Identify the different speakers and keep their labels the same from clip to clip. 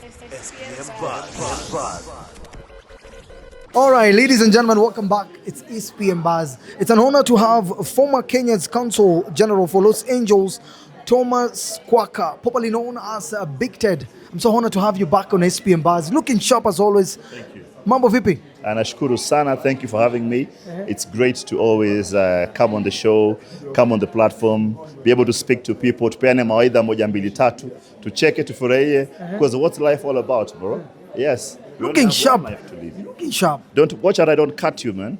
Speaker 1: SPM Buzz.
Speaker 2: All right, ladies and gentlemen, welcome back. It's SPM Buzz. It's an honor to have former Kenya's Consul General for Los Angeles, Thomas Kwaka, popularly known as Big Ted. I'm so honored to have you back on SPM Buzz. Looking sharp as always.
Speaker 3: Thank you.
Speaker 2: Mambo vipi?
Speaker 3: Anashukuru sana. Thank you for having me. It's great to always come on the show, come on the platform, be able to speak to people, tupeane mawaidha moja mbili tatu, tucheke, tufurahie, because what's life all about, bro? Yes.
Speaker 2: Looking sharp. Looking sharp.
Speaker 3: Don't watch out, I don't cut you, man.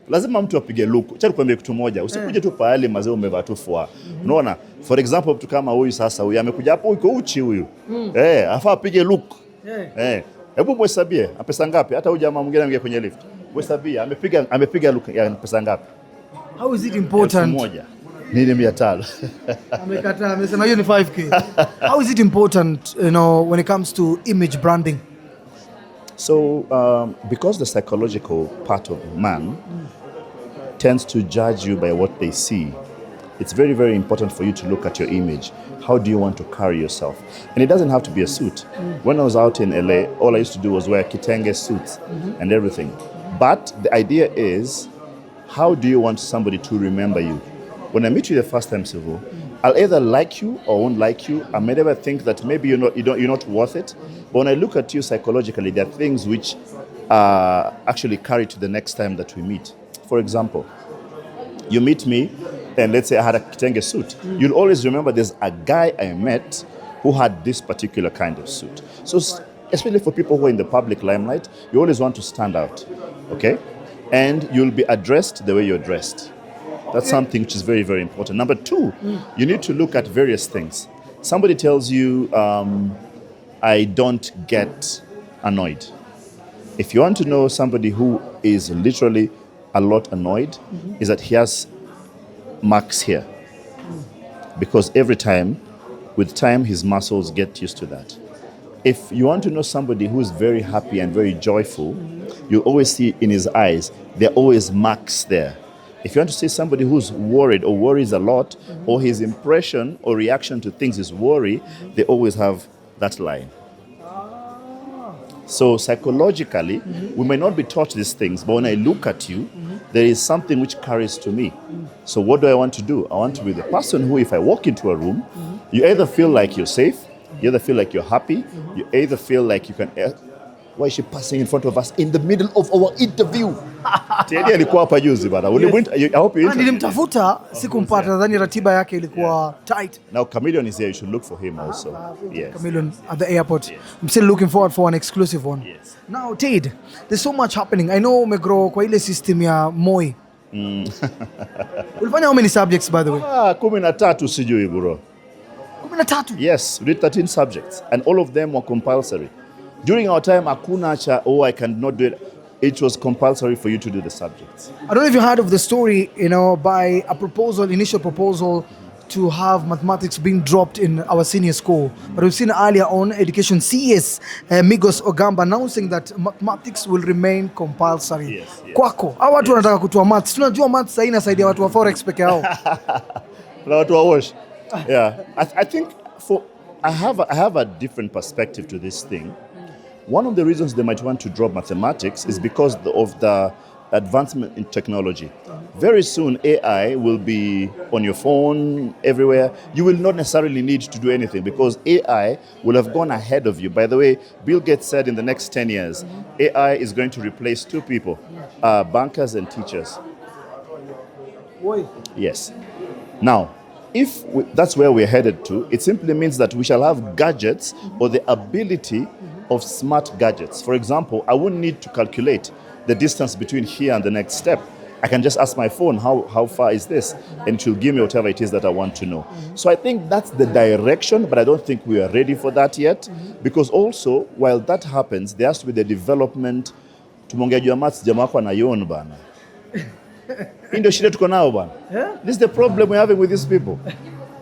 Speaker 3: Lazima mtu apige look. Acha nikwambie kitu moja. Usikuje tu pale mazee umevaa tu fua. Unaona? For example, mtu kama huyu sasa, huyu amekuja hapo uko uchi huyu. Afaa apige look. Hebu muhesabie, pesa ngapi? Hata huyu jamaa mwingine anaingia kwenye lift. Muhesabie, amepiga look ya pesa ngapi?
Speaker 2: How is it important?
Speaker 3: Moja. Ni 500.
Speaker 2: Amekataa, amesema hiyo ni 5k. How is it important, when it comes to image branding?
Speaker 3: So, because the psychological part of man tends to judge you by what they see, it's very, very important for you to look at your image. How do you want to carry yourself? And it doesn't have to be a suit. When I was out in LA, all I used to do was wear kitenge suits and everything. But the idea is, how do you want somebody to remember you? When I meet you the first time, Sivu, I'll either like you or won't like you. I may never think that maybe you're not worth it. But when I look at you psychologically, there are things which actually carry to the next time that we meet. For example, you meet me, and let's say I had a kitenge suit. You'll always remember there's a guy I met who had this particular kind of suit. So especially for people who are in the public limelight, you always want to stand out, okay? And you'll be addressed the way you're dressed. That's something which is very, very important. Number two, you need to look at various things. Somebody tells you, I don't get annoyed. If you want to know somebody who is literally a lot annoyed, is that he has marks here. Because every time, with time, his muscles get used to that. If you want to know somebody who is very happy and very joyful, you always see in his eyes, there are always marks there. If you want to see somebody who's worried or worries a lot, or his impression or reaction to things is worry, they always have that line. So psychologically, we may not be taught these things, but when I look at you, there is something which carries to me. So what do I want to do? I want to be the person who, if I walk into a room, you either feel like you're safe, you either feel like you're happy, you either feel like you can... Why is she passing in front of us in the middle of our interview? Teddy alikuwa hapa juzi bana. I hope you
Speaker 2: Nilimtafuta sikumpata, nadhani ratiba yake ilikuwa tight.
Speaker 3: Now Chameleon is here, you should look for him also. Yes.
Speaker 2: Chameleon at the airport. Yes. I'm still looking forward for an exclusive one.
Speaker 3: Yes.
Speaker 2: Now Ted, there's so much happening. I know umegrow kwa ile system ya Moi. Ulifanya how many subjects by the way?
Speaker 3: 13 sijui bro.
Speaker 2: 13?
Speaker 3: Yes, we did 13 subjects and all of them were compulsory. During our time, hakuna cha, I cannot do it. It was compulsory for you to do the subjects.
Speaker 2: I don't know if you heard of the story, by a proposal, initial proposal to have mathematics being dropped in our senior school. But we've seen earlier on education CS, Migos Ogamba, announcing that mathematics will remain compulsory.
Speaker 3: Yes.
Speaker 2: Kwako, hawa watu wanataka kutua maths. Tunajua maths haina saidia watu wa forex peke yao.
Speaker 3: Na watu wa wash. Yeah, I think I have a different perspective to this thing. One of the reasons they might want to drop mathematics is because of the advancement in technology. Very soon, AI will be on your phone, everywhere. You will not necessarily need to do anything because AI will have gone ahead of you. By the way, Bill Gates said in the next 10 years, AI is going to replace 2 people, bankers and teachers.
Speaker 2: Why?
Speaker 3: Yes. Now, if that's where we're headed to, it simply means that we shall have gadgets or the ability of smart gadgets. For example, I wouldn't need to calculate the distance between here and the next step. I can just ask my phone, how far is this? And it will give me whatever it is that I want to know. So I think that's the direction, but I don't think we are ready for that yet. Because also, while that happens, there has to be the development. Tumeongea juu ya maths, jamaa wako anaiona bana. Hii ndio shida tuko nao bana. This is the problem we're having with these people.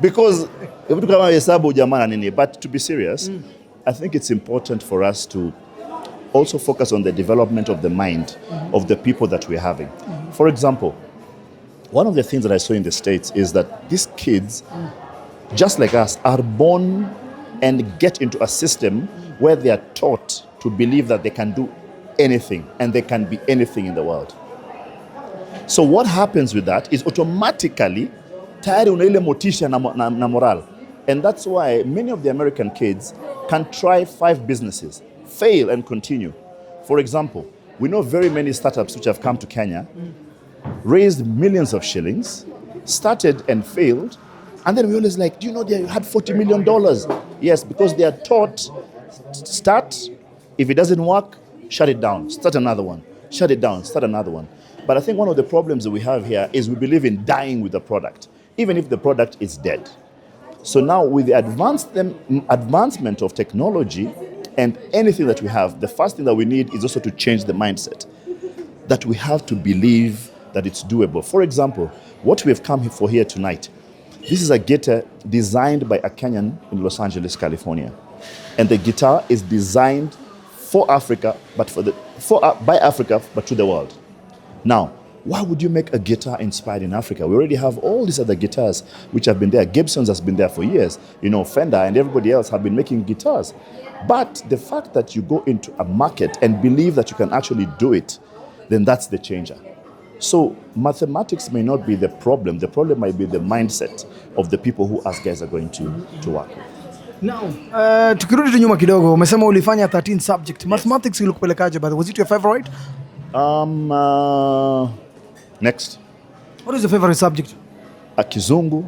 Speaker 3: Because hebu kama hesabu jamaa na nini, but to be serious, I think it's important for us to also focus on the development of the mind of the people that we're having. For example, one of the things that I saw in the States is that these kids, just like us, are born and get into a system where they are taught to believe that they can do anything and they can be anything in the world. So what happens with that is automatically tayari una ile motisha na moral. And that's why many of the American kids can try 5 businesses, fail and continue. For example, we know very many startups which have come to Kenya, raised millions of shillings, started and failed, and then we always like, do you know they had $40 million? Yes, because they are taught, start, if it doesn't work, shut it down, start another one, shut it down, start another one. But I think one of the problems that we have here is we believe in dying with the product, even if the product is dead. So now with the advancement of technology and anything that we have, the first thing that we need is also to change the mindset, that we have to believe that it's doable. For example, what we have come for here tonight, this is a guitar designed by a Kenyan in Los Angeles, California. And the guitar is designed for Africa, but by Africa, but to the world. Now, why would you make a guitar inspired in Africa? We already have all these other guitars which have been there. Gibson's has been there for years. You know, Fender and everybody else have been making guitars. But the fact that you go into a market and believe that you can actually do it, then that's the changer. So mathematics may not be the problem. The problem might be the mindset of the people who us guys are going to work with.
Speaker 2: Now, tukirudi tu nyuma kidogo, umesema ulifanya 13 subject. Mathematics ilikupelekaje, but was it your favorite?
Speaker 3: Next.
Speaker 2: What is your favorite subject?
Speaker 3: Kizungu,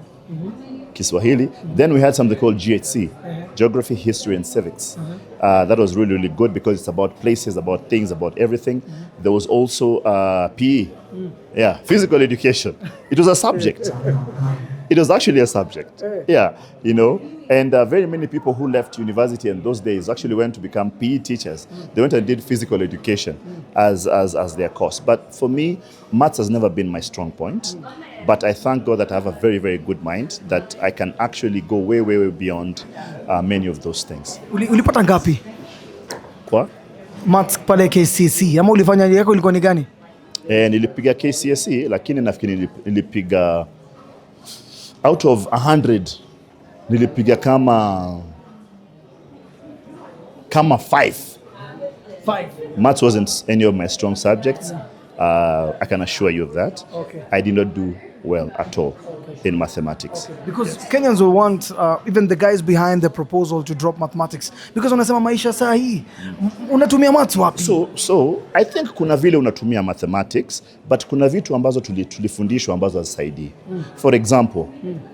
Speaker 3: Kiswahili. Then we had something called GHC, Geography, History, and Civics. That was really, really good because it's about places, about things, about everything. There was also PE, physical education. It was a subject. It was actually a subject. Yeah, you know. And very many people who left university in those days actually went to become PE teachers. They went and did physical education as their course. But for me, maths has never been my strong point. But I thank God that I have a very, very good mind that I can actually go way, way, way beyond many of those things.
Speaker 2: Ulipata ngapi?
Speaker 3: Kwa?
Speaker 2: Maths pale KCSE. Ama ulifanya yako ilikuwa ni gani?
Speaker 3: Nilipiga KCSE, lakini nafikiri nilipiga out of 100 nilipiga kama 5. Maths wasn't any of my strong subjects. I can assure you of that.
Speaker 2: Okay.
Speaker 3: I did not do well at all in mathematics.
Speaker 2: Okay. Because Kenyans will want even the guys behind the proposal to drop mathematics because wanasema maisha saa hii unatumia maths wapi?
Speaker 3: So I think kuna vile unatumia mathematics but kuna vitu ambazo tulifundishwa ambazo hazisaidii. For example,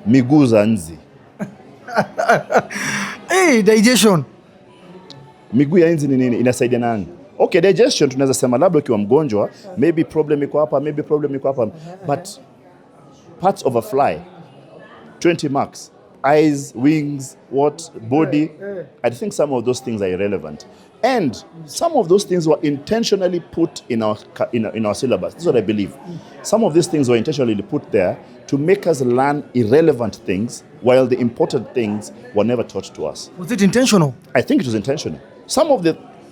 Speaker 3: miguu za nzi. Digestion. Miguu ya nzi ni nini? Inasaidia nani? Okay, digestion tunaweza sema labda ukiwa mgonjwa, maybe problem iko hapa, but parts of a fly, 20 marks, eyes, wings, body, I think some of those things are irrelevant. And some of those things were intentionally put in our syllabus. This is what I believe. Some of these things were intentionally put there to make us learn irrelevant things while the important things were never taught to us.
Speaker 2: Was it intentional?
Speaker 3: I think it was intentional.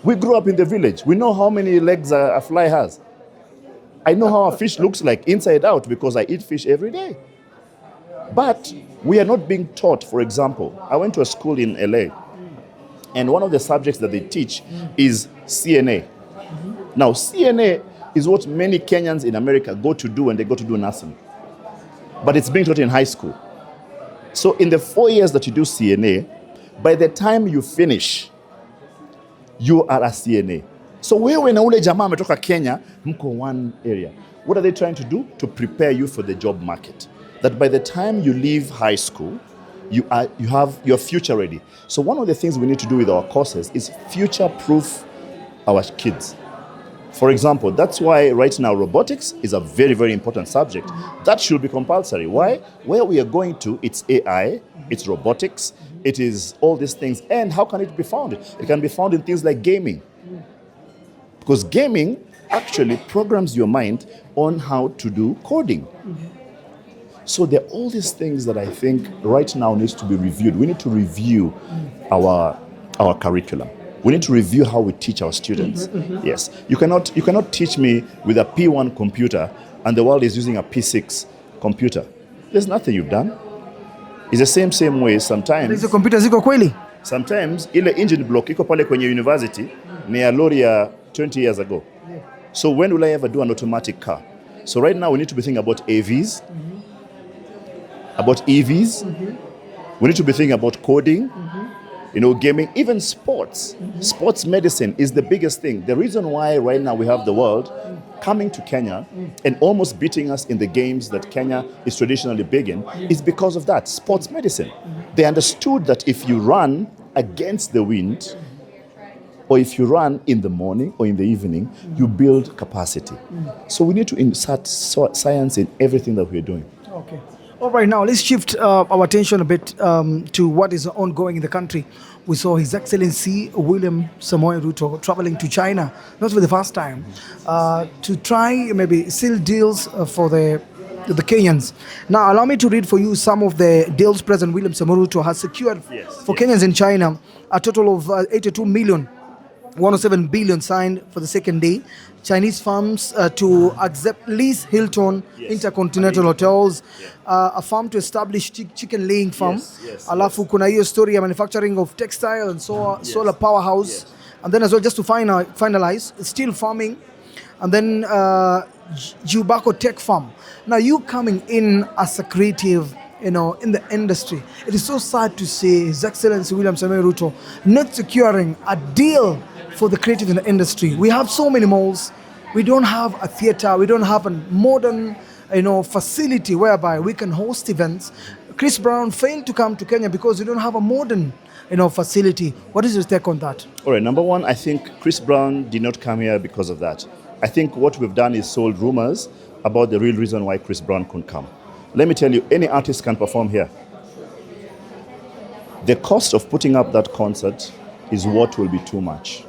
Speaker 3: We grew up in the village. We know how many legs a fly has. I know how a fish looks like inside out because I eat fish every day. But we are not being taught. For example, I went to a school in LA, and one of the subjects that they teach is CNA. Now, CNA is what many Kenyans in America go to do when they go to do nursing. But it's being taught in high school. So in the 4 years that you do CNA, by the time you finish, you are a CNA. So wewe na ule jamaa ametoka Kenya, mko one area. What are they trying to do? To prepare you for the job market. That by the time you leave high school, you have your future ready. So one of the things we need to do with our courses is future-proof our kids. For example, that's why right now robotics is a very, very important subject. That should be compulsory. Why? Where we are going to, it's AI, it's robotics, it is all these things. And how can it be found? It can be found in things like gaming. Because gaming actually programs your mind on how to do coding. So there are all these things that I think right now needs to be reviewed. We need to review our curriculum. We need to review how we teach our students. Yes, you cannot teach me with a P1 computer and the world is using a P6 computer. There's nothing you've done. It's the same way sometimes.
Speaker 2: Hizo computer ziko kweli?
Speaker 3: Sometimes ile engine block iko pale kwenye university ni ya lori ya 20 years ago. So when will I ever do an automatic car? So right now we need to be thinking about AVs, about EVs. We need to be thinking about coding, gaming, even sports. Sports medicine is the biggest thing. The reason why right now we have the world coming to Kenya and almost beating us in the games that Kenya is traditionally big in is because of that, sports medicine. They understood that if you run against the wind, or if you run in the morning or in the evening, you build capacity. So we need to insert science in everything that we're doing.
Speaker 2: Okay. All right, now let's shift our attention a bit to what is ongoing in the country. We saw His Excellency William Samoei Ruto traveling to China, not for the first time, to try maybe seal deals for the Kenyans. Now, allow me to read for you some of the deals President William Samoei Ruto has secured for Kenyans in China. A total of 82 million. 107 billion signed for the second day. Chinese firms to accept lease Hilton Intercontinental Hotels, a farm to establish chicken laying farm. Alafu kuna hiyo story ya manufacturing of textile and solar powerhouse. And then as well, just to finalize, steel farming. And then Jubako Tech Farm. Now you coming in as a creative, in the industry, it is so sad to see His Excellency William Samoei Ruto not securing a deal for the creative in the industry. We have so many malls. We don't have a theater. We don't have a modern, facility whereby we can host events. Chris Brown failed to come to Kenya because we don't have a modern, facility. What is your take on that?
Speaker 3: All right. Number one, I think Chris Brown did not come here because of that. I think what we've done is sold rumors about the real reason why Chris Brown couldn't come. Let me tell you, any artist can perform here. The cost of putting up that concert is what will be too much.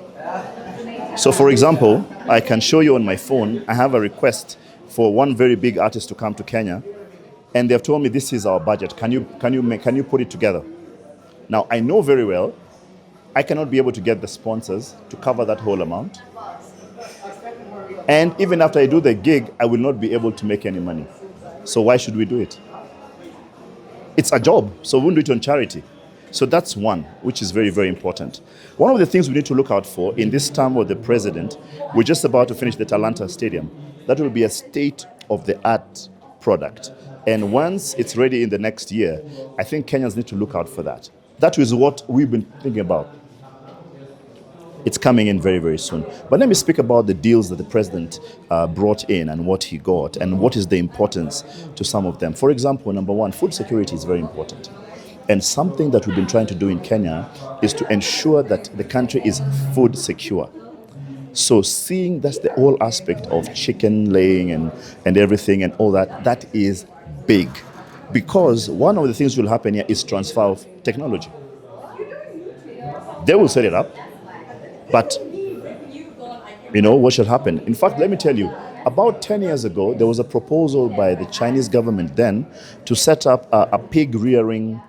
Speaker 3: So for example, I can show you on my phone, I have a request for one very big artist to come to Kenya, and they've told me this is our budget. Can you put it together? Now I know very well I cannot be able to get the sponsors to cover that whole amount. And even after I do the gig, I will not be able to make any money. So why should we do it? It's a job, so we won't do it on charity. So that's one, which is very, very important. One of the things we need to look out for in this term of the president, we're just about to finish the Talanta Stadium. That will be a state-of-the-art product. And once it's ready in the next year, I think Kenyans need to look out for that. That is what we've been thinking about. It's coming in very, very soon. But let me speak about the deals that the president brought in and what he got and what is the importance to some of them. For example, number one, food security is very important. And something that we've been trying to do in Kenya is to ensure that the country is food secure. So seeing that's the whole aspect of chicken laying and everything and all that, that is big. Because one of the things that will happen here is transfer of technology. They will set it up, but what shall happen? In fact, let me tell you, about 10 years ago, there was a proposal by the Chinese government then to set up a pig rearing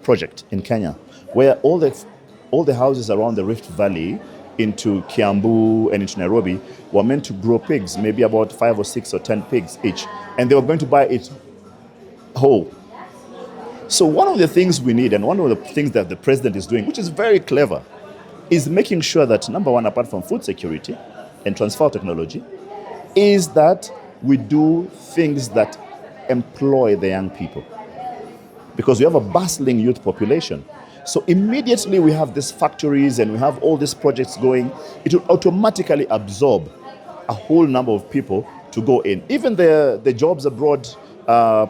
Speaker 3: project in Kenya, where all the houses around the Rift Valley into Kiambu and into Nairobi were meant to grow pigs, maybe about 5 or 6 or 10 pigs each, and they were going to buy it whole. So one of the things we need, and one of the things that the president is doing, which is very clever, is making sure that, number one, apart from food security and transfer technology, is that we do things that employ the young people. Because we have a bustling youth population. So immediately we have these factories and we have all these projects going, it will automatically absorb a whole number of people to go in. Even the Jobs Abroad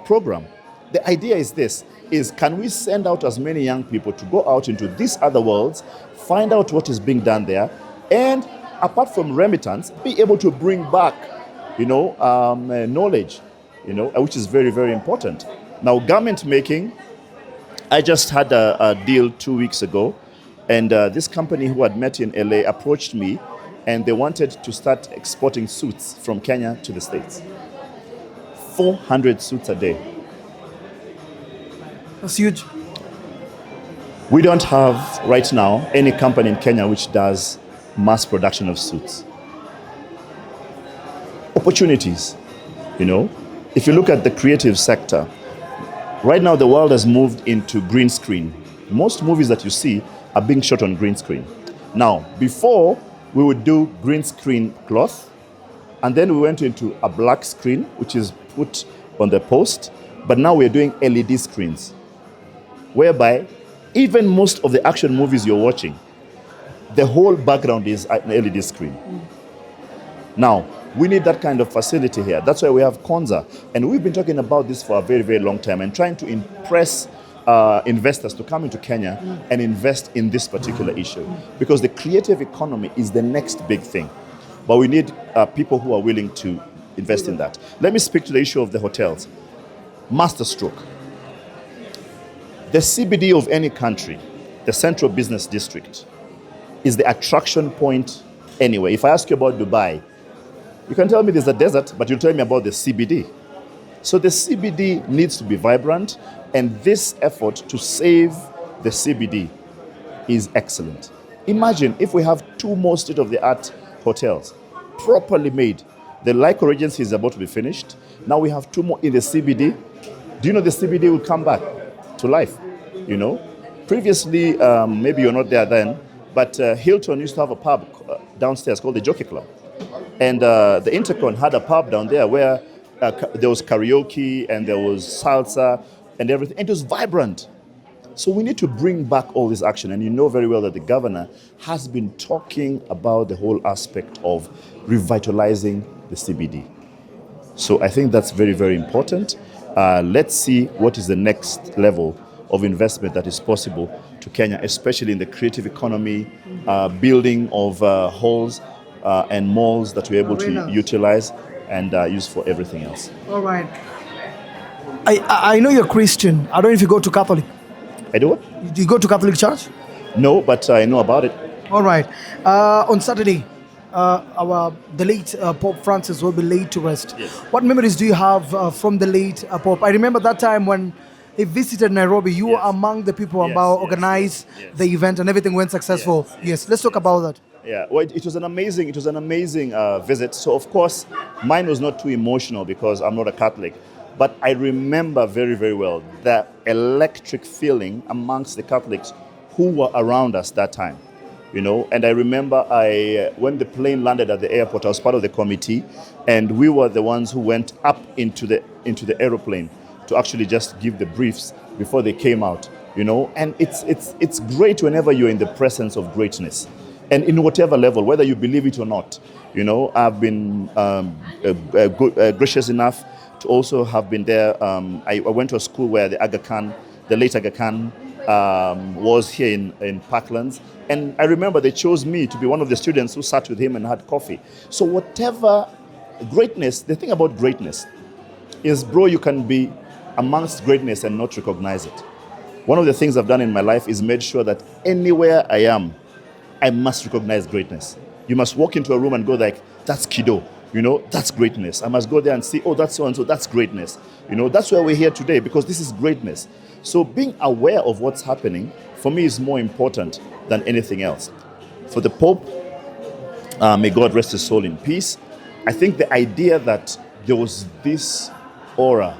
Speaker 3: program, the idea is this, can we send out as many young people to go out into these other worlds, find out what is being done there, and apart from remittance, be able to bring back, knowledge, which is very, very important. Now, garment making, I just had a deal 2 weeks ago, and this company who had met in LA approached me, and they wanted to start exporting suits from Kenya to the States. 400 suits a day.
Speaker 2: That's huge.
Speaker 3: We don't have, right now, any company in Kenya which does mass production of suits. Opportunities, If you look at the creative sector, right now the world has moved into green screen. Most movies that you see are being shot on green screen. Now, before we would do green screen cloth, and then we went into a black screen, which is put on the post, but now we're doing LED screens, whereby even most of the action movies you're watching, the whole background is an LED screen. Now, we need that kind of facility here. That's why we have Konza. And we've been talking about this for a very, very long time and trying to impress investors to come into Kenya and invest in this particular issue. Because the creative economy is the next big thing. But we need people who are willing to invest in that. Let me speak to the issue of the hotels. Masterstroke. The CBD of any country, the Central Business District, is the attraction point anyway. If I ask you about Dubai, you can tell me there's a desert, but you'll tell me about the CBD. So the CBD needs to be vibrant, and this effort to save the CBD is excellent. Imagine if we have 2 more state-of-the-art hotels, properly made. The Lyco Regency is about to be finished. Now we have 2 more in the CBD. Do you know the CBD will come back to life? You know, previously, maybe you're not there then, but Hilton used to have a pub downstairs called the Jockey Club. And the Intercon had a pub down there where there was karaoke and there was salsa and everything. And it was vibrant. So we need to bring back all this action. And you know very well that the governor has been talking about the whole aspect of revitalizing the CBD. So I think that's very, very important. Let's see what is the next level of investment that is possible to Kenya, especially in the creative economy, building of halls and malls that we're able to utilize and use for everything else.
Speaker 2: All right. I know you're Christian. I don't know if you go to Catholic.
Speaker 3: I do what?
Speaker 2: Do you go to Catholic church?
Speaker 3: No, but I know about it.
Speaker 2: All right. On Saturday, the late Pope Francis will be laid to rest.
Speaker 3: Yes.
Speaker 2: What memories do you have from the late Pope? I remember that time when he visited Nairobi. You were among the people about organize the event, and everything went successful. Yes. Let's talk about that.
Speaker 3: Yeah, well, it was an amazing visit. So of course, mine was not too emotional because I'm not a Catholic. But I remember very, very well the electric feeling amongst the Catholics who were around us that time, you know. And I remember when the plane landed at the airport, I was part of the committee, and we were the ones who went up into the aeroplane to actually just give the briefs before they came out, you know. And it's great whenever you're in the presence of greatness, and in whatever level, whether you believe it or not, you know. I've been gracious enough to also have been there. I went to a school where the late Aga Khan was here in Parklands. And I remember they chose me to be one of the students who sat with him and had coffee. So whatever greatness, the thing about greatness is, bro, you can be amongst greatness and not recognize it. One of the things I've done in my life is made sure that anywhere I am, I must recognize greatness. You must walk into a room and go like, that's Kido. You know, that's greatness. I must go there and see, oh, that's so-and-so, that's greatness. You know, that's why we're here today, because this is greatness. So being aware of what's happening, for me, is more important than anything else. For the Pope, may God rest his soul in peace, I think the idea that there was this aura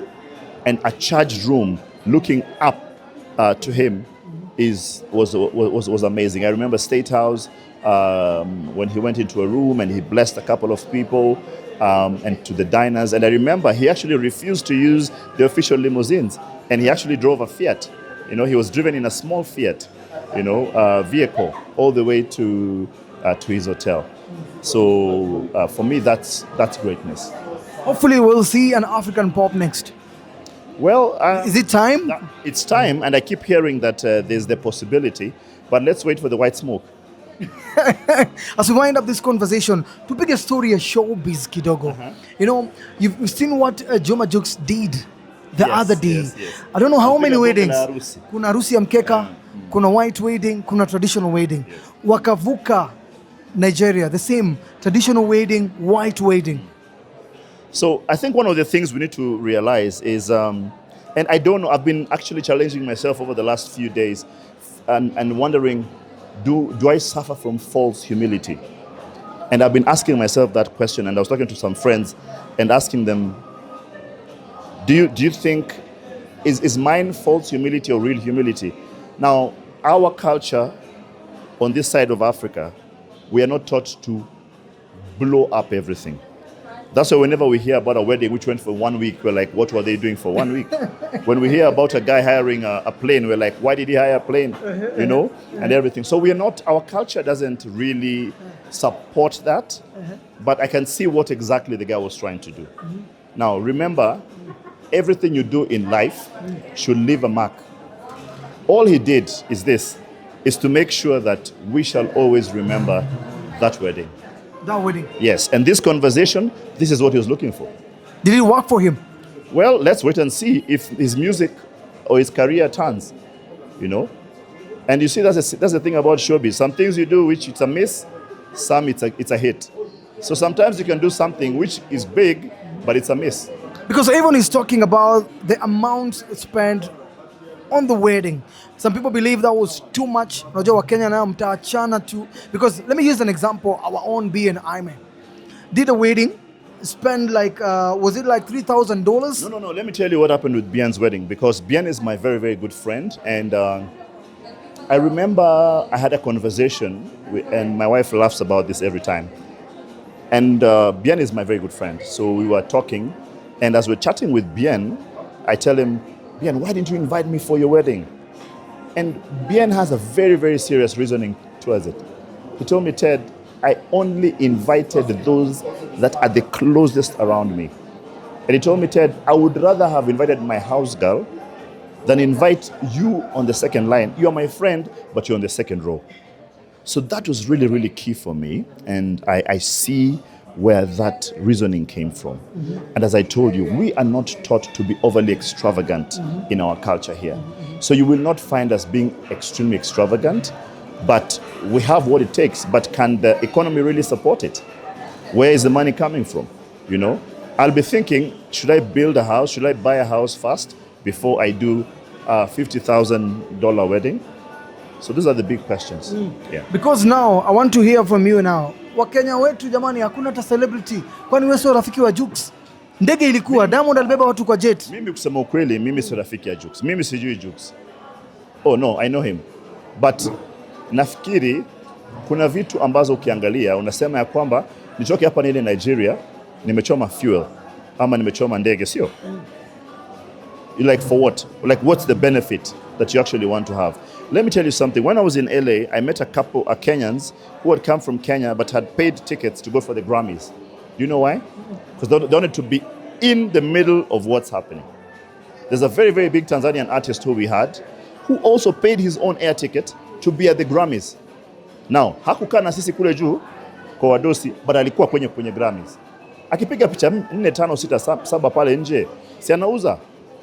Speaker 3: and a charged room looking up to him was amazing. I remember State House, when he went into a room and he blessed a couple of people and to the diners. And I remember he actually refused to use the official limousines, and he actually drove a Fiat. You know, he was driven in a small Fiat, you know, vehicle all the way to his hotel. So for me, that's greatness.
Speaker 2: Hopefully we'll see an African Pope next.
Speaker 3: Well,
Speaker 2: is it time?
Speaker 3: It's time, and I keep hearing that there's the possibility, but let's wait for the white smoke.
Speaker 2: As we wind up this conversation, to pick a story, a showbiz kidogo. You know, you've seen what Juma Jokes did the other day. Yes. I don't know how many weddings. Kuna harusi ya mkeka, kuna white wedding, kuna traditional wedding. Wakavuka Nigeria, the same traditional wedding, white wedding.
Speaker 3: So I think one of the things we need to realize is, and I don't know, I've been actually challenging myself over the last few days and wondering, do I suffer from false humility? And I've been asking myself that question, and I was talking to some friends and asking them, do you think, is mine false humility or real humility? Now, our culture on this side of Africa, we are not taught to blow up everything. That's why whenever we hear about a wedding which went for 1 week, we're like, what were they doing for 1 week? When we hear about a guy hiring a plane, we're like, why did he hire a plane? You know, and everything. So our culture doesn't really support that, but I can see what exactly the guy was trying to do. Now, remember, everything you do in life should leave a mark. All he did is to make sure that we shall always remember that wedding.
Speaker 2: That wedding.
Speaker 3: Yes, and this conversation, this is what he was looking for.
Speaker 2: Did it work for him?
Speaker 3: Well, let's wait and see if his music or his career turns, you know. And you see, that's the thing about showbiz. Some things you do which it's a miss, some it's a hit. So sometimes you can do something which is big, but it's a miss.
Speaker 2: Because everyone is talking about the amount spent on the wedding. Some people believe that was too much. Unajua Wakenya na mtaachana tu. Because let me use an example. Our own B and I man did a wedding, spent like was it like $3,000?
Speaker 3: No. Let me tell you what happened with Bien's wedding, because Bien is my very, very good friend, and I remember I had a conversation and my wife laughs about this every time. And Bien is my very good friend, so we were talking, and as we're chatting with Bien, I tell him, Bien, why didn't you invite me for your wedding? And Bien has a very, very serious reasoning towards it. He told me, Ted, I only invited those that are the closest around me. And he told me, Ted, I would rather have invited my house girl than invite you on the second line. You're my friend, but you're on the second row. So that was really, really key for me. And I see where that reasoning came from. And as I told you, we are not taught to be overly extravagant in our culture here. So you will not find us being extremely extravagant, but we have what it takes. But can the economy really support it? Where is the money coming from? You know, I'll be thinking, should I build a house? Should I buy a house first before I do a $50,000 wedding? So those are the big questions. Yeah.
Speaker 2: Because now I want to hear from you now. Wakenya wetu jamani, hakuna hata celebrity. Kwani wewe sio rafiki wa Jux? Ndege ilikuwa Diamond alibeba watu kwa jet.
Speaker 3: Mimi kusema ukweli, mimi sio rafiki ya Jux. Mimi sijui Jux. Oh no, I know him. But nafikiri kuna vitu ambazo ukiangalia unasema ya kwamba nitoke hapa niende Nigeria, nimechoma fuel ama nimechoma ndege, sio? You like for what? Like what's the benefit that you actually want to have? Let me tell you something. When I was in LA, I met a couple of Kenyans who had come from Kenya but had paid tickets to go for the Grammys. Do you know why? Because they wanted to be in the middle of what's happening. There's a very, very big Tanzanian artist who we had who also paid his own air ticket to be at the Grammys. Now, hakukaa na sisi kule juu kwa wadosi, but alikuwa kwenye Grammys. Akipiga picha 4, 5, 6, 7 pale nje, si anauza.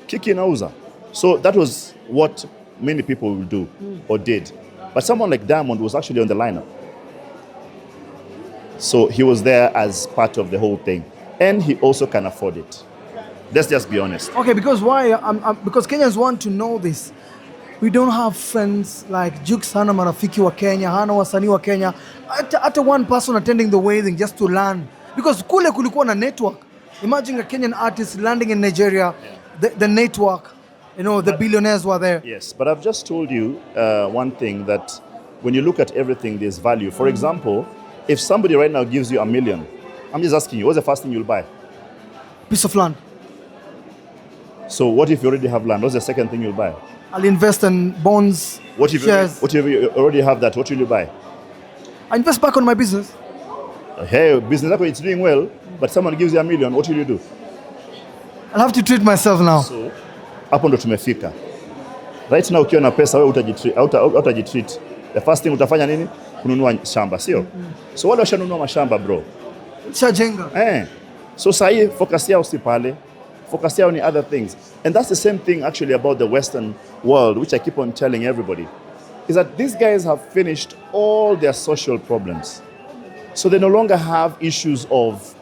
Speaker 3: Kiki inauza. So that was what many people will do or did. But someone like Diamond was actually on the lineup. So he was there as part of the whole thing. And he also can afford it. Let's just be honest.
Speaker 2: Okay, because why? Because Kenyans want to know this. We don't have friends like Jux hana marafiki wa Kenya, hana wasanii wa Kenya. Hata one person attending the wedding just to learn. Because kule kulikuwa na network. Imagine a Kenyan artist landing in Nigeria, the network, you know, the billionaires were there.
Speaker 3: Yes, but I've just told you one thing, that when you look at everything, there's value. For example, if somebody right now gives you $1 million, I'm just asking you, what's the first thing you'll buy?
Speaker 2: Piece of land.
Speaker 3: So what if you already have land? What's the second thing you'll buy?
Speaker 2: I'll invest in bonds, shares.
Speaker 3: What if you already have that? What will you buy?
Speaker 2: I invest back on my business.
Speaker 3: Hey, business, it's doing well, but someone gives you $1 million, what will you do?
Speaker 2: I'll have to treat myself now.
Speaker 3: So, hapo ndo tumefika. Right now ukiwa na pesa wewe utajitreat. The first thing utafanya nini? Kununua shamba, sio? So wale washanunua mashamba bro.
Speaker 2: Shajenga.
Speaker 3: So sahi focus yao si pale. Focus yao ni other things. And that's the same thing actually about the Western world, which I keep on telling everybody, is that these guys have finished all their social problems. So they no longer have issues of,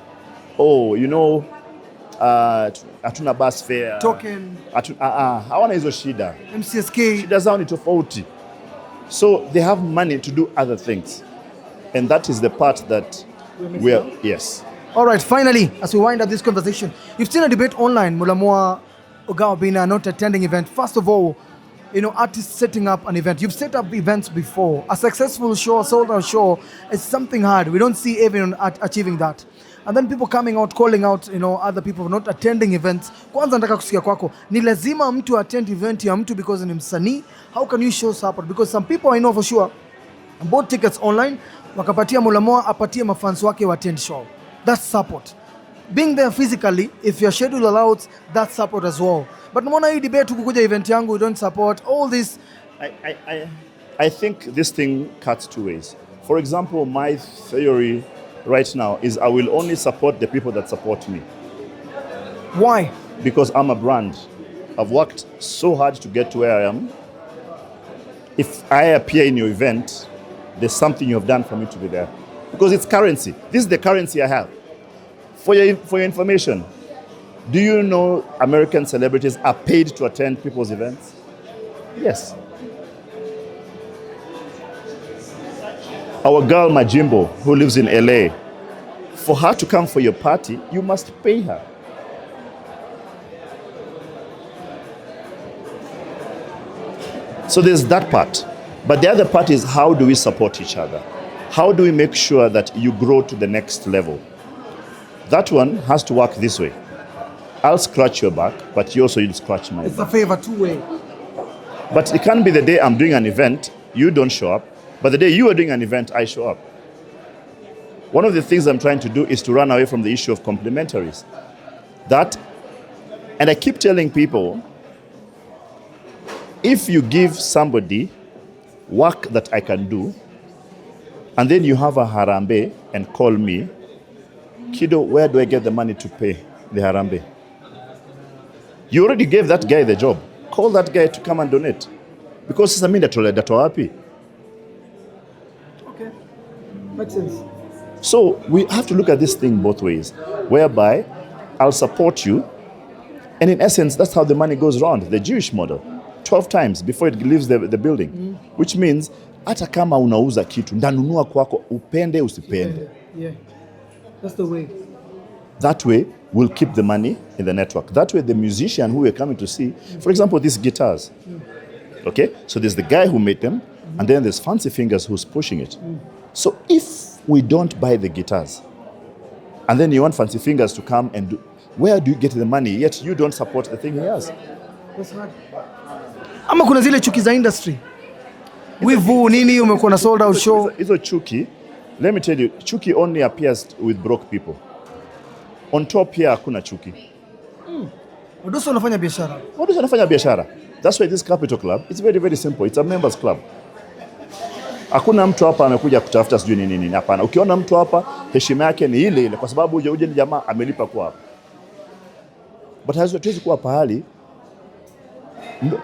Speaker 3: hatuna bus fare.
Speaker 2: Token.
Speaker 3: Hawana hizo shida.
Speaker 2: MCSK.
Speaker 3: Shida zao ni tofauti. So they have money to do other things. And that is the part that we are, yes.
Speaker 2: All right, finally, as we wind up this conversation, you've seen a debate online, MULAMWA, OBINNA not attending event. First of all, artists setting up an event. You've set up events before. A successful show, a sold out show, is something hard. We don't see everyone achieving that. And then people coming out, calling out, other people not attending events. Kwanza nataka kusikia kwako, ni lazima mtu attend event ya mtu because ni msanii? How can you show support? Because some people I know for sure bought tickets online, wakapatia MULAMWA, apatie mafans wake wa attend show. That's support. Being there physically, if your schedule allows, that's support as well. But naona hii debate kukuja event yangu, we don't support all this.
Speaker 3: I think this thing cuts two ways. For example, my theory right now is I will only support the people that support me.
Speaker 2: Why?
Speaker 3: Because I'm a brand. I've worked so hard to get to where I am. If I appear in your event, there's something you've done for me to be there. Because it's currency. This is the currency I have. For your information, do you know American celebrities are paid to attend people's events? Yes. Our girl Majimbo, who lives in LA, for her to come for your party, you must pay her. So there's that part. But the other part is, how do we support each other? How do we make sure that you grow to the next level? That one has to work this way. I'll scratch your back, but you also you'll scratch my back.
Speaker 2: It's a favor two-way.
Speaker 3: But it can't be the day I'm doing an event, you don't show up, but the day you are doing an event, I show up. One of the things I'm trying to do is to run away from the issue of complementaries. And I keep telling people, if you give somebody work that I can do, and then you have a harambe and call me, Kido, where do I get the money to pay the harambe? You already gave that guy the job. Call that guy to come and donate. Because it's a minute happy.
Speaker 2: Okay. Makes sense.
Speaker 3: So we have to look at this thing both ways, whereby I'll support you, and in essence, that's how the money goes around, the Jewish model, 12 times before it leaves the building, which means hata kama unauza kitu, ndanunua kwako, upende usipende.
Speaker 2: Yeah. That's the way.
Speaker 3: That way, we'll keep the money in the network. That way, the musician who we're coming to see, for example, these guitars, okay? So there's the guy who made them, and then there's Fancy Fingers who's pushing it. So if we don't buy the guitars, and then you want Fancy Fingers to come and do, where do you get the money, yet you don't support the thing he has?
Speaker 2: That's hard. Ama kuna zile chuki za industry. Wivu nini umekuwa na sold out show.
Speaker 3: Hizo chuki, let me tell you, chuki only appears with broke people. On top here hakuna chuki.
Speaker 2: Wadosi wanafanya biashara.
Speaker 3: Wadosi wanafanya biashara. That's why this Capital Club, it's very, very simple. It's a members club. Hakuna mtu hapa amekuja kutafuta sijui nini. Hapana. Ukiona mtu hapa, heshima yake ni ile ile kwa sababu uje ni jamaa amelipa kwa hapa. But hatuwezi kuwa pahali.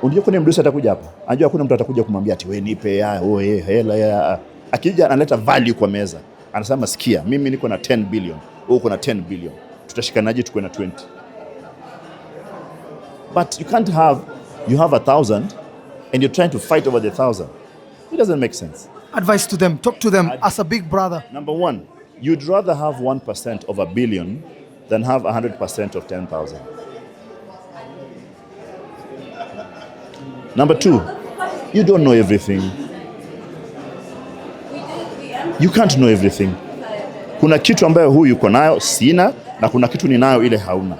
Speaker 3: Unajua kuna mdosi atakuja hapa. Anajua hakuna mtu atakuja kumwambia ati wewe nipe hela ya. Akija analeta value kwa meza. Anasema sikia, mimi niko na 10 billion. Wewe uko na 10 billion. Tutashikanaje tukue na 20? But you can't you have 1,000 and you're trying to fight over the 1,000. It doesn't make sense.
Speaker 2: Advice to them, talk to them as a big brother.
Speaker 3: Number one, you'd rather have 1% of a billion than have 100% of 10,000. Number two, you don't know everything. You can't know everything. Kuna kitu ambayo huyu yuko nayo sina, na kuna kitu ninayo ile hauna.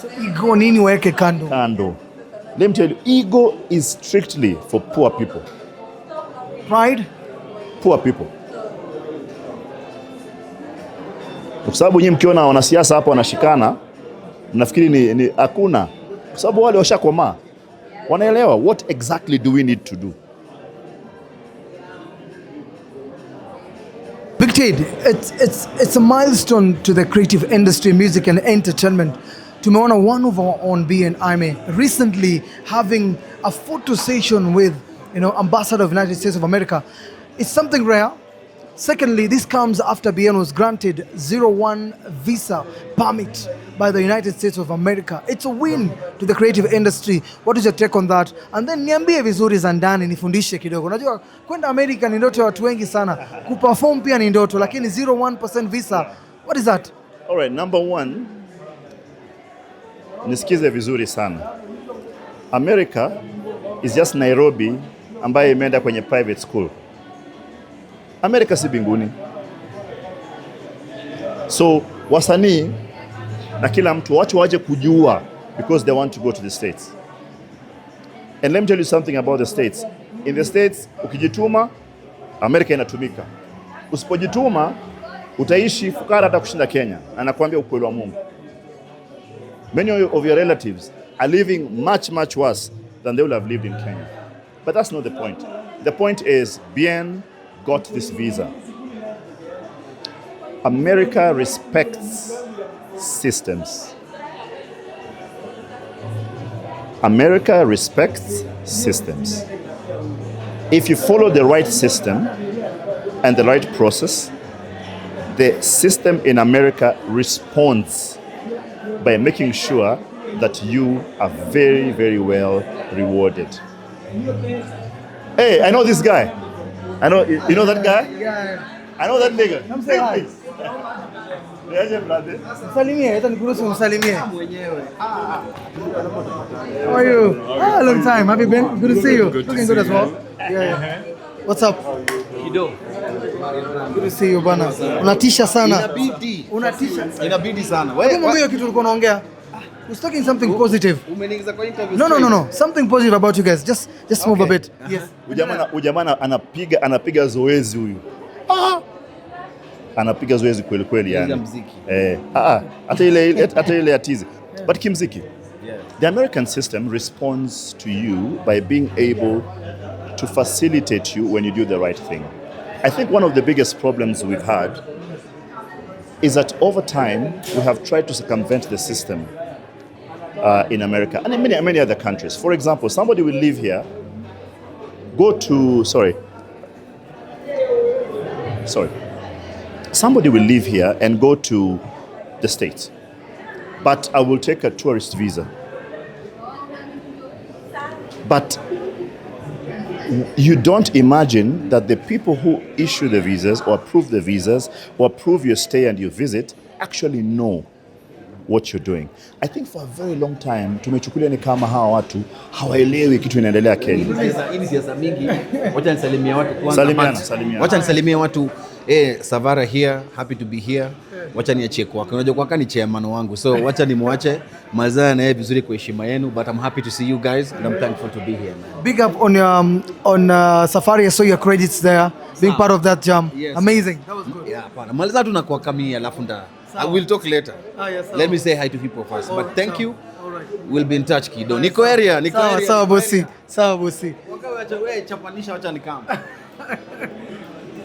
Speaker 2: So ego nini weke kando?
Speaker 3: Kando. Let me tell you, ego is strictly for poor people.
Speaker 2: Pride?
Speaker 3: Poor people. Kwa sababu nyinyi mkiona wanasiasa hapa wanashikana, mnafikiri ni hakuna. Kwa sababu wale washakomaa. Wanaelewa what exactly do we need to do.
Speaker 2: Big Ted, it's a milestone to the creative industry, music and entertainment. Tumeona one of our own, BN Aime, recently having a photo session with, Ambassador of the United States of America. It's something rare. Secondly, this comes after BN was granted 01 visa permit by the United States of America. It's a win to the creative industry. What is your take on that? And then niambie vizuri za ndani, nifundishe kidogo. Unajua kwenda America ni ndoto ya watu wengi sana. Kuperform pia ni ndoto, lakini 01% visa. What is that?
Speaker 3: All right, number one, nisikize vizuri sana. America is just Nairobi ambaye imeenda kwenye private school. America si binguni. So wasanii na kila mtu waje kujua because they want to go to the States. And let me tell you something about the States. In the States, ukijituma, America inatumika. Usipojituma, utaishi fukara hata kushinda Kenya. Na nakwambia ukweli wa Mungu. Many of your relatives are living much worse than they would have lived in Kenya. But that's not the point. The point is, Bien got this visa. America respects systems. America respects systems. If you follow the right system and the right process, the system in America responds by making sure that you are very well rewarded. Hey, I know this guy. I know, you know that guy?
Speaker 2: Yeah.
Speaker 3: I know that nigga.
Speaker 2: Come say hi. Msalimie, hata nikuruhusu msalimie. How are you? Long time. Have you been? Good to see you. Looking good as well. Yeah. What's up?
Speaker 4: Kido.
Speaker 2: Good to see you bana. Unatisha sana.
Speaker 4: Inabidi.
Speaker 2: Unatisha.
Speaker 4: Inabidi sana.
Speaker 2: Wewe hiyo kitu ulikuwa unaongea. Was talking something positive.
Speaker 4: Umeniingiza kwa interview.
Speaker 2: No. Something positive about you guys. Just move a bit. Yes.
Speaker 3: Ujamaa anapiga zoezi huyu. Anapiga zoezi kweli yani. Hata ile atizi. But kimziki. The American system responds to you by being able to facilitate you when you do the right thing. I think one of the biggest problems we've had is that over time we have tried to circumvent the system in America and in many other countries. For example, somebody will live here, somebody will live here and go to the States, but I will take a tourist visa. But you don't imagine that the people who issue the visas or approve the visas or approve your stay and your visit actually know what you're doing. I think for a very long time tumechukulia ni kama hawa watu hawaelewi kitu inaendelea Kenya.
Speaker 4: Hii siasa mingi. Wacha nisalimie watu kwanza.
Speaker 3: Salimiana.
Speaker 4: Wacha nisalimie watu. Savara here, happy to be here. Wacha niachie kwako. Unajua kwaka ni chairman wangu. So wacha nimwache mazaa na yeye vizuri kwa heshima yenu, but I'm happy to see you guys and I'm thankful to be here, man.
Speaker 2: Big up on Safari. I saw your credits there, being part of that jam.
Speaker 4: Yes.
Speaker 2: Amazing. That was good.
Speaker 4: Yeah, hapana. Maliza tu na kwa kamia alafu I will talk later.
Speaker 2: Yes,
Speaker 4: let me say hi to people first. But thank you. All right. We'll be in touch, Kido. Niko area.
Speaker 2: Sawa bosi.
Speaker 4: Wewe chapanisha wacha nikam.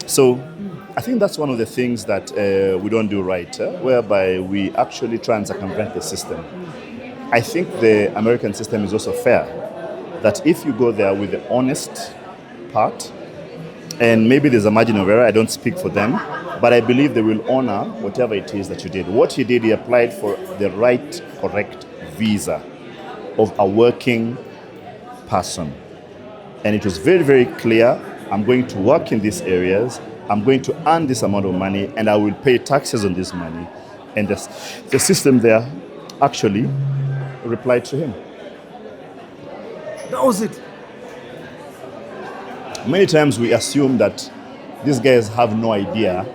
Speaker 3: So I think that's one of the things that we don't do right, whereby we actually try and circumvent the system. I think the American system is also fair, that if you go there with the honest part, and maybe there's a margin of error, I don't speak for them, but I believe they will honor whatever it is that you did. What he did, he applied for the right, correct visa of a working person. And it was very clear, I'm going to work in these areas, I'm going to earn this amount of money, and I will pay taxes on this money. And the system there actually replied to him.
Speaker 2: That was it.
Speaker 3: Many times we assume that these guys have no idea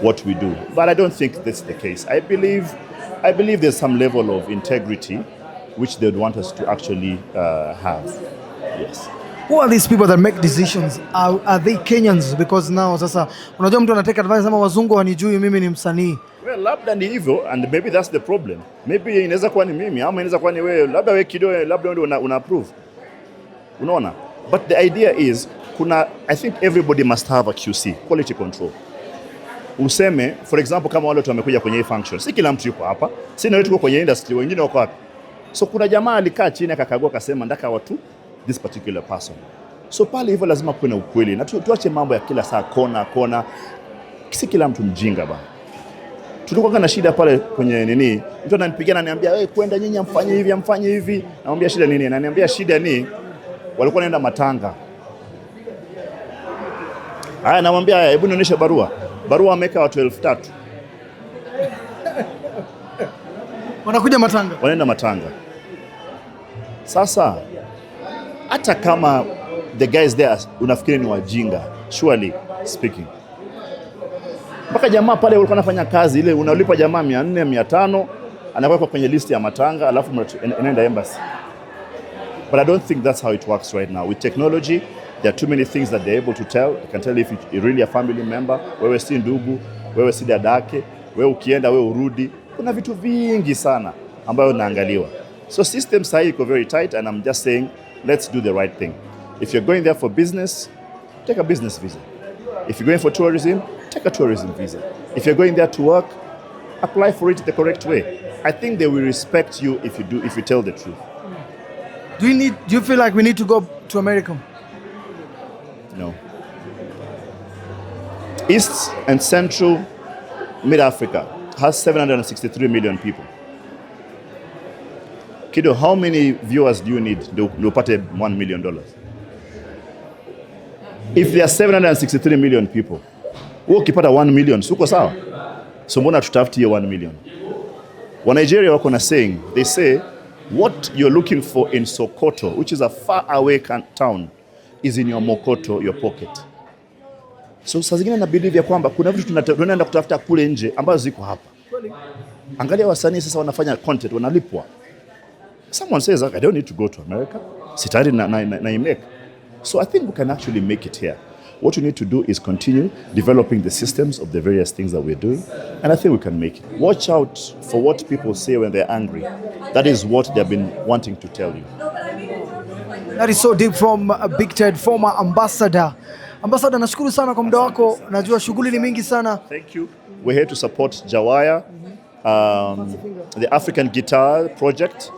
Speaker 3: what we do, but I don't think that's the case. I believe there's some level of integrity which they'd want us to actually have. Yes.
Speaker 2: Who are these people that make decisions? Are they Kenyans? Because now sasa unajua mtu anataka advice kama wazungu wanijui mimi ni msanii.
Speaker 3: Well, labda ni hivyo, and maybe that's the problem. Maybe inaweza kuwa ni mimi ama inaweza kuwa ni wewe, labda wewe kidogo, labda ndio una approve. Unaona? But the idea is I think everybody must have a QC, quality control. Useme, for example, kama wale watu wamekuja kwenye hii function, si kila mtu yuko hapa, si na wetu tuko kwenye industry, wengine wako hapa. So kuna jamaa alikaa chini akakagua akasema ndaka watu this particular person. So pale hivyo lazima kuwe na ukweli. Na tuache mambo ya kila saa kona. Si kila mtu mjinga bana. Tulikuwa na shida pale kwenye nini? Mtu ananipigia na ananiambia, "Wewe kwenda nyinyi amfanye hivi." Namwambia shida nini? Ananiambia shida ni walikuwa naenda matanga. Haya, namwambia hebu nionyeshe barua. Barua ameka watu 3,000.
Speaker 2: Wanakuja matanga.
Speaker 3: Wanaenda matanga. Sasa hata kama the guys there unafikiri ni wajinga, surely speaking. Mpaka jamaa pale walikuwa wanafanya kazi ile, unalipa jamaa 400 500, anawekwa kwenye list ya matanga, alafu anaenda embassy. But I don't think that's how it works right now. With technology, there are too many things that they're able to tell. They can tell if you're really a family member, wewe si ndugu, wewe si dadake, wewe ukienda wewe urudi. Kuna vitu vingi sana ambayo naangaliwa. So system side iko very tight, and I'm just saying, let's do the right thing. If you're going there for business, take a business visa. If you're going for tourism, take a tourism visa. If you're going there to work, apply for it the correct way. I think they will respect you if you tell the truth.
Speaker 2: Do you feel like we need to go to America?
Speaker 3: No. East and Central Mid-Africa has 763 million people. Kido, how many viewers do you need to pay $1 million? If there are 763 million people, wewe ukipata 1 million, suko sawa? So mbona tutafutie 1 million? Wa Nigeria wako na saying, they say, what you're looking for in Sokoto, which is a far away town, is in your Mokoto, your pocket. So saa zingine nabidi ya kwamba kuna vitu tunaenda kutafuta kule nje ambazo ziko hapa. Angalia wasanii sasa wanafanya content, wanalipwa. Someone says, I don't need to go to America. Sitari na imake. So I think we can actually make it here. What we need to do is continue developing the systems of the various things that we're doing, and I think we can make it. Watch out for what people say when they're angry. That is what they've been wanting to tell you.
Speaker 2: That is so deep from Big Ted, former ambassador. Ambassador, nashukuru sana kwa muda wako. Najua shughuli ni mingi sana.
Speaker 3: Thank you. We're here to support Jawaya, the African Guitar Project.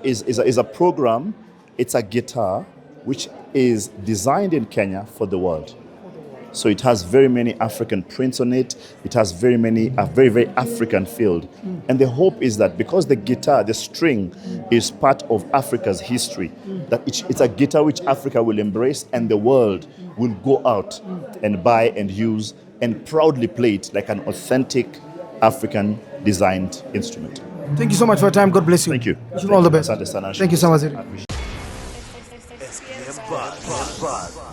Speaker 3: Is a program. It's a guitar which is designed in Kenya for the world. So it has very many African prints on it. It has a very, very African feel. And the hope is that because the guitar, the string, is part of Africa's history, that it's a guitar which Africa will embrace and the world will go out and buy and use and proudly play it like an authentic African designed instrument.
Speaker 2: Thank you so much for your time. God bless you.
Speaker 3: Thank you.
Speaker 2: Wish you all the best.
Speaker 3: Asante sana.
Speaker 2: Thank you so much.
Speaker 1: SPM Buzz.